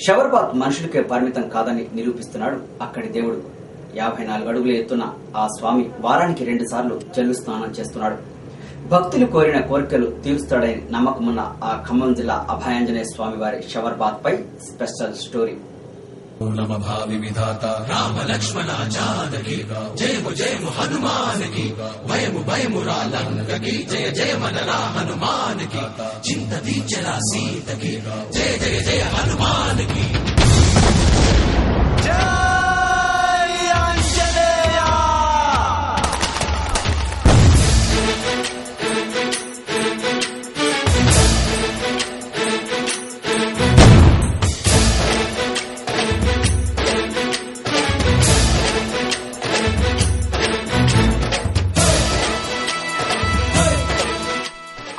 షవర్బాత్ మనుషులకే పరిమితం కాదని నిరూపిస్తున్నాడు అక్కడి దేవుడు. 54 అడుగుల ఎత్తున ఆ స్వామి వారానికి 2 సార్లు జల్లు స్నానం చేస్తున్నాడు. భక్తులు కోరిన కోరికలు తీరుస్తాడని నమ్మకమున్న ఆ ఖమ్మం జిల్లా అభయాంజనేయ స్వామి వారి షవర్బాత్ పై స్పెషల్ స్టోరీ. నమ భావి విధాత రామ లక్ష్మణ జానకి జయము జయము హనుమానికి భయము భయము రాలంకకి జయ జయ మనరా హనుమానికి చింత దీచరా సీతకి జయ జయ జయ హనుమానికి.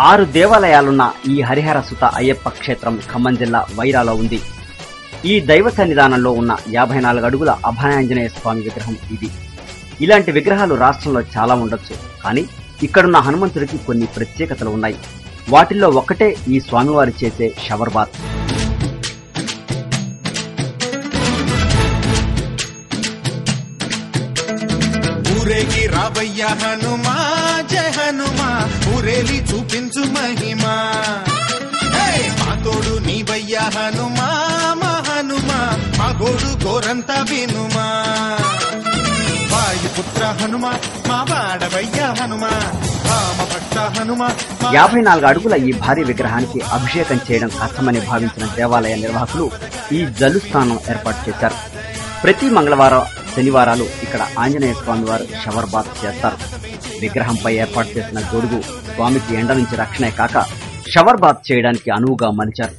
ఆరు దేవాలయాలున్న ఈ హరిహర సుత అయ్యప్ప క్షేత్రం ఖమ్మం జిల్లా వైరాలో ఉంది. ఈ దైవ సన్నిధానంలో ఉన్న 54 అడుగుల అభయాంజనేయ స్వామి విగ్రహం ఇది. ఇలాంటి విగ్రహాలు రాష్ట్రంలో చాలా ఉండొచ్చు, కానీ ఇక్కడున్న హనుమంతుడికి కొన్ని ప్రత్యేకతలు ఉన్నాయి. వాటిల్లో ఒక్కటే ఈ స్వామివారు చేసే షవర్బాత్. ఊరేగి రావయ్య హనుమా జయ హనుమా ఊరేలి చూపించు మహిమా మా తోడు నీవయ్య హనుమా మా హనుమా మా గోడు గోరంత వినుమా వాయుపుత్ర హనుమా మా వాడవయ్య హనుమా రామ భక్త హనుమా. 54 అడుగుల ఈ భారీ విగ్రహానికి అభిషేకం చేయడం కష్టమని భావించిన దేవాలయ నిర్వాహకులు ఈ జల్లు స్నానం ఏర్పాటు చేశారు. ప్రతి మంగళవారం శనివారాలు ఇక్కడ ఆంజనేయ స్వామి వారు షవర్బాత్ చేస్తారు. విగ్రహంపై ఏర్పాటు చేసిన గొడుగు స్వామికి ఎండ నుంచి రక్షణే కాక షవర్బాత్ చేయడానికి అనువుగా మలిచారు.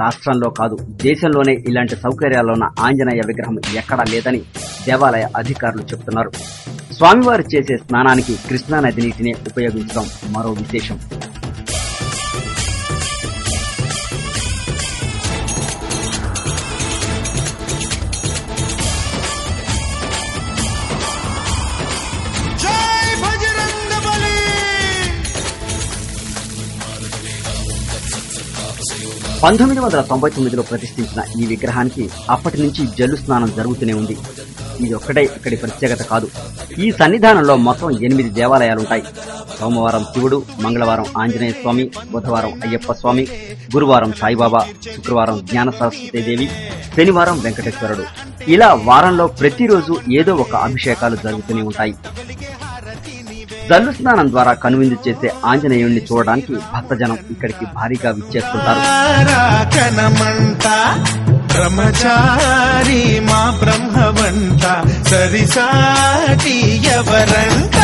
రాష్ట్రంలో కాదు, దేశంలోనే ఇలాంటి సౌకర్యాలున్న ఆంజనేయ విగ్రహం ఎక్కడా లేదని దేవాలయ అధికారులు చెబుతున్నారు. స్వామివారు చేసే స్నానానికి కృష్ణానది నీటినే ఉపయోగించడం మరో విశేషం. జై బజరంగ బలి. 1999లో ప్రతిష్ఠించిన ఈ విగ్రహానికి అప్పటి నుంచి జల్లు స్నానం జరుగుతూనే ఉంది. ఇది ఒక్కటే ఇక్కడి ప్రత్యేకత కాదు. ఈ సన్నిధానంలో మొత్తం 8 దేవాలయాలుంటాయి. సోమవారం శివుడు, మంగళవారం ఆంజనేయ స్వామి, బుధవారం అయ్యప్ప స్వామి, గురువారం సాయిబాబా, శుక్రవారం జ్ఞాన సరస్వతీదేవి, శనివారం వెంకటేశ్వరుడు. ఇలా వారంలో ప్రతిరోజు ఏదో ఒక అభిషేకాలు జరుగుతూనే ఉంటాయి. జల్లు స్నానం ద్వారా కనువిందు చేసే ఆంజనేయుణ్ణి చూడడానికి భక్తజనం ఇక్కడికి భారీగా విచ్చేస్తుంటారు. బ్రహ్మచారి మా బ్రహ్మవంత సరిసాటి ఎవరంట.